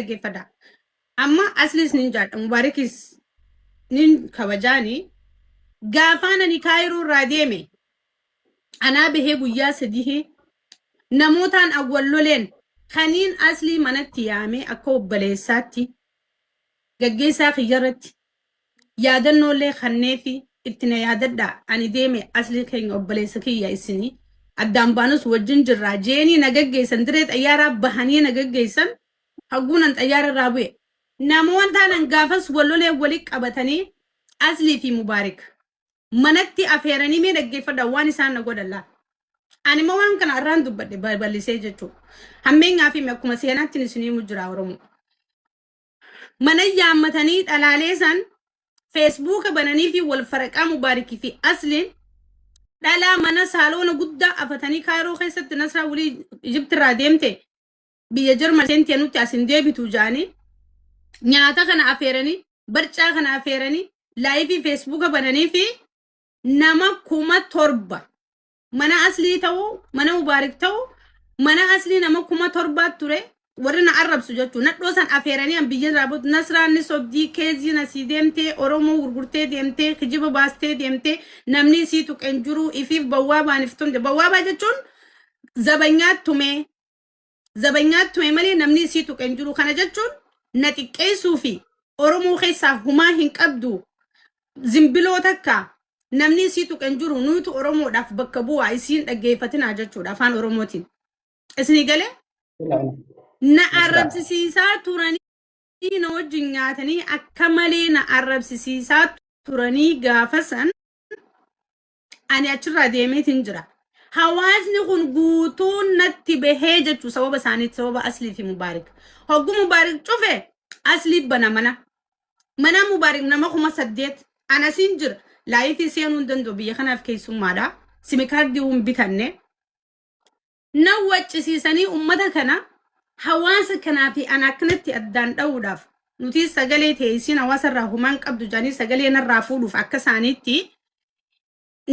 dhaggeeffadha. Amma aslis nin jaadha Mubarakis nin kabajaani gaafaan ani kaayiruu irraa deeme anaa bahee guyyaa sadii namootaan awwalloleen kaniin aslii manatti yaamee akka obbaleessaatti gaggeessaa kiyyarratti yaadannoolee kannee fi itti na yaadadhaa ani deeme aslii keenya obboleessa kiyya isinii addaan baanus wajjin jirraa jeenii na gaggeessan diree xayyaaraa bahanii na gaggeessan hagguunan xayyaara irraa bu'e namootaanan gaafas wallolee walii qabatanii aslii fi Mubaarak manatti afeeranii mee dhaggeeffadha waan isaan na godhallaa ani ma waan kana irraan dubbadhe bal'isee jechuudha hammeenyaa fi akkuma seenaatti isinii mujjiraa Oromoo mana yaammatanii dhalaalee san Facebook bananii fi wal faraqaa Mubaarakii fi asliin dhalaa mana saaloona guddaa afatanii kaayiroo keessatti nasraa wulii Ijiptirraa deemte biyya Jarman seentee nutti asin deebitu jaanii nyaata kana afeeranii barcaa kana afeeranii laayivii Facebook bananii fi nama 7,000 mana aslii ta'uu mana Mubaarak ta'uu mana aslii nama 7,000 ture warri na arrabsu jechuun nadhoo san afeeranii an biyya raabot nasraanni sobdii keezii na sii deemtee Oromoo gurgurtee deemtee kijiba baastee deemtee namni isii tuqeen jiru ifiif bawwaabaan iftumte bawwaabaa jechuun zabanyaat tume malee namni isii tuqeen jiru kana jechuun na xiqqeessuu fi Oromoo keessaa humaa hin qabdu zimbiloo takka namni isii tuqeen jiru nuutu Oromoodhaaf bakka bu'aa isiin dhaggeeffatinaa jechuudha afaan Oromootiin isinii galee na arrabsisiisaa turanii na wajjin nyaatanii akka malee na arrabsisiisaa turanii gaafasan ani achirraa deemeetiin jira hawaasni kun guutuun natti bahee jechuu sababa isaaniitti sababa aslii fi Mubaarak hoggu Mubaarak cufe aslii bana mana Mubaarak nama 8,000 anasiin jira laayifii seenuu hin danda'u biyya kanaaf keessummaadha simikaardii hin bitanne na waccisiisanii ummata kana hawaasa kanaa fi ana akkanatti addaan dha'uudhaaf nuti sagalee teessiin hawaasa irraa humaan qabdu jaanii sagalee narraa fuudhuuf akka isaaniitti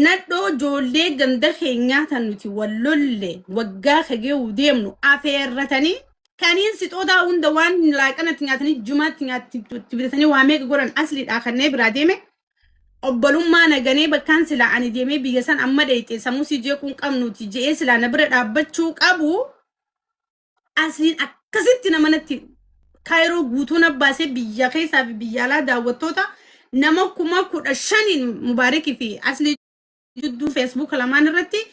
nadhoo ijoollee ganda keenyaa tan nuti wallolle waggaa kageewu deemnu afeerratanii kaniin sixootaa hunda waan laaqanatti nyaatanii jumaatti nyaatti bitatanii waa meeqa godhan asliidhaa kannee biraa deeme obbolummaa naganee bakkaan silaa ani deemee biyya san amma dheeyxee samuusii jeequun qabnuuti je'ee silaa na bira dhaabbachuu qabu asliin akkasitti namanatti kaayiroo guutuun abbaasee biyya keessaa fi biyya alaa daawwattoota nama 15,000 Mubaarakii fi aslii jidduu Facebook lamaan irratti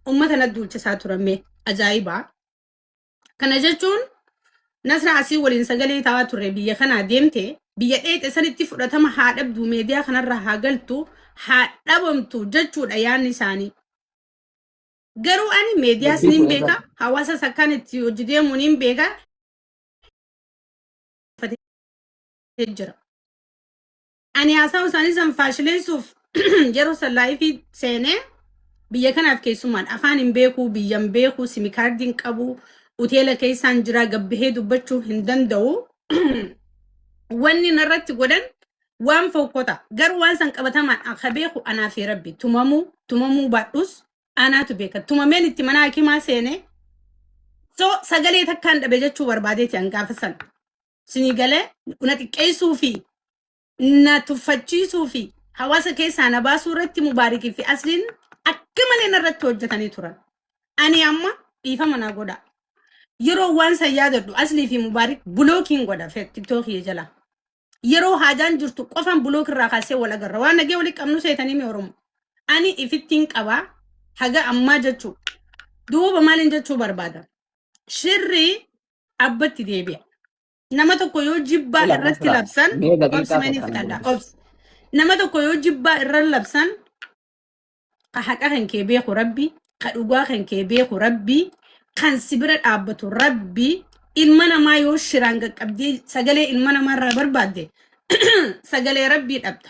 ummata na duulchisaa turame ajaa'ibaa kana jechuun nasra asii waliin sagalee taa'aa turre biyya kanaa deemte biyya dheexe sanitti fudhatama haa dhabdu meediyaa kanarraa haa galtu haa dhabamtu jechuudha yaanni isaanii garuu ani meediyaas nin beeka hawaasa sakkaan itti hojii deemuu nin beeka jira ani haasa'u isaanii san faashileessuuf yeroo san laayifii seenee biyya kanaaf keessummaan afaan hin beeku biyya hin beeku simikaardiin qabu hoteela keessaan jira gabbahee dubbachuu hin danda'u wanni narratti godhan waan fokkota garuu waan san qabatamaan akka beeku anaa fi rabbi tumamuu baadhus anaatu beeka tumameen itti mana hakimaa seene so sagalee takkaan dhabe jechuu barbaadeeti an gaafasan sinii galee na xiqqeessuu fi na tuffachiisuu fi hawaasa keessaa na baasuu irratti Mubaarakii fi asliin akka malee narratti hojjetanii turan ani amma dhiifama naa godha yeroo waan san yaadadhu aslii fi Mubaarak bulookiin godha TikTokii jala yeroo haajaan jirtu qofan bulook irraa kaasee wal agarra waan nagee walii qabnu seetanii mi Oromoo ani ifittiin qabaa haga ammaa jechuu duuba maaliin jechuu barbaada shirri abbatti deebi'a nama tokko yoo jibbaa irratti labsan obsimanii fixadha nama tokko yoo jibbaa irra labsan ka haqa kan kee beeku rabbi ka dhugaa kan kee beeku rabbi kan sibira dhaabbatu rabbi ilma namaa yoo shiraan qaqqabdee sagalee ilma namaa irraa barbaadde sagalee rabbii dhabda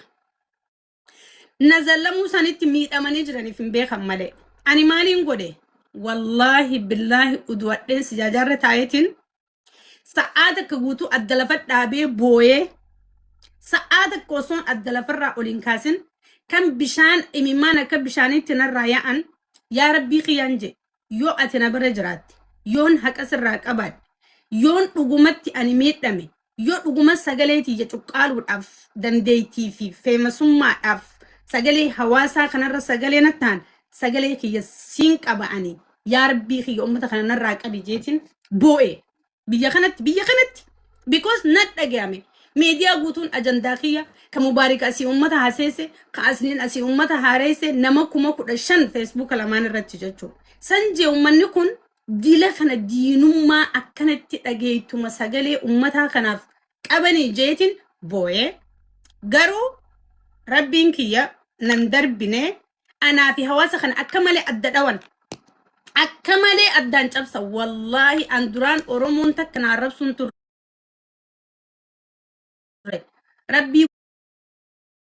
nazallamuu sanitti miidhamanii jiraniif hin beekan malee ani maaliin godhe wallahi billahi udwadheen sijaajarra taayetiin sa'aata akka guutuu adda lafa dhaabee booyee sa'aata akka osoon adda lafarraa oliin kaasin kan bishaan imimmaan akka bishaanitti narraa yaa'an yaa rabbii kiyyaan je yoo ati na bira jiraatti yoon haqa sirraa qabaadhe yoon dhugumatti ani miidhame yoo dhuguma sagaleetii jechuun qaaluudhaaf dandeettii fi feemasummaadhaaf sagalee hawaasaa kanarra sagalee nattaan sagalee kiyya siin qaba'anii yaa rabbii kiyya uummata kanarraa qabi jeetiin boo'e biyya kanatti because nat dhagayame meediyaa guutuun ajandaa kiyya ka mubaarik asii uummata haaseese ka asliin asii uummata haareese nama 15,000 Facebook lamaan irratti jechuudha sanjee uummanni kun dila kana diinummaa akkanatti dhageeytuma sagalee uummataa kanaaf qabanii jeetiin boo'e garuu rabbiin kiyya nan darbine anaa fi hawaasa kana akka malee adda dhawan akka malee addaan cabsa wallaahi an duraan oromoon takka na arrabsuun turre rabbii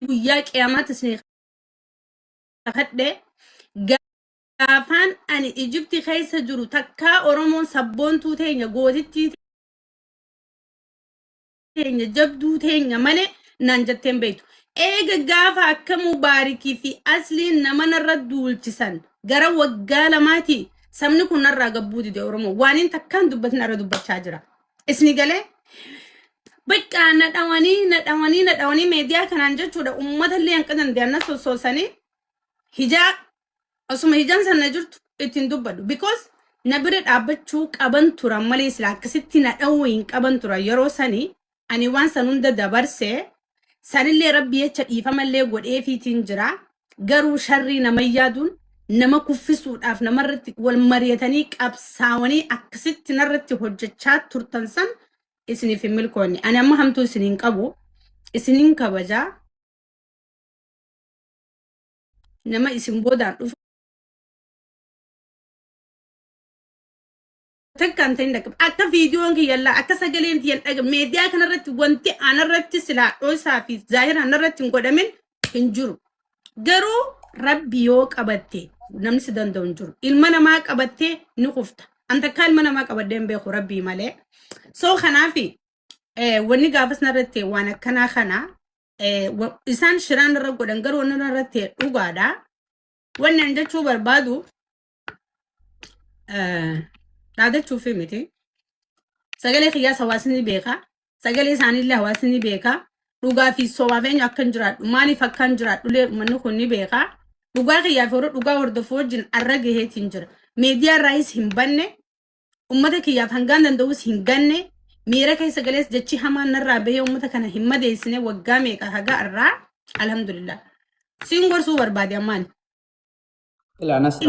guyyaa qiyaamaatti isin kadhadhe gaafaan ani Ijipti keessa jiru takkaa oromoon sabboontuu teenya gootittii teenya jabduu teenya malee naan jetteen beektu eega gaafa akka mubaarikii fi asliin nama narra duulchisan gara waggaa lamaati sabni kun narraa gabbuu dide oromoo waaniin takkaan dubbatin irra dubbachaa jira isni galee bakka nadhawanii meediyaa kanaan jechuudha uummata illee hanqatan deanna sossoosanii hijaa asuma hijaan sana jirtu ittiin dubbadhu because na bira dhaabbachuu qaban turan malee sila akkasitti nadhawuu hin qaban turan yeroo sanii ani waan san hunda dabarsee sanillee rabbii jecha dhiifamallee godheefiitiin jira garuu sharrii nama yaaduun nama kuffisuudhaaf namarratti wal mari'atanii qabsaawanii akkasitti narratti hojjechaa turtan san isiniif hin milkoonni ani amma hamtuu isiniin qabu isiniin kabajaa nama isin boodaan dhufu takkaan ta'in dhaqab akka viidiyoon kiyyallaa akka sagaleen tiyyan dhagab meediyaa kanarratti wanti anarratti silaa dhoosaa fi zaahira anarratti hin godhamin hin jiru garuu rabbi yoo qabatte namni si danda'u hin jiru ilma namaa qabattee ni kufta anta kaa ilma namaa qabaddee hin beeku rabbii malee so kanaafi wanni gaafas narratti waan akkanaa kana isaan shiraan irra godhan garuu wanni narratti dhugaadha wanni an jechuu barbaadu dhaadachuu fi miti sagalee kiyyaas hawaasni beeka sagalee isaaniillee hawaasni beeka dhugaa fi sobaa feenya akkan jiraadhu maaliif akkan jiraadhulee uummanni kun ni beeka dhugaa kiyyaa fi warra dhugaa hordofuu wajjin arra gaheetiin jira meediyaa raayis hin banne ummata kiyyaaf hangaan danda'us hin ganne miira keessa galees jechi hamaan narraa bahee ummata kana hin madeessine waggaa meeqa haga irraa alhamdulillah siin gorsuu barbaade ammaan إلى نسرة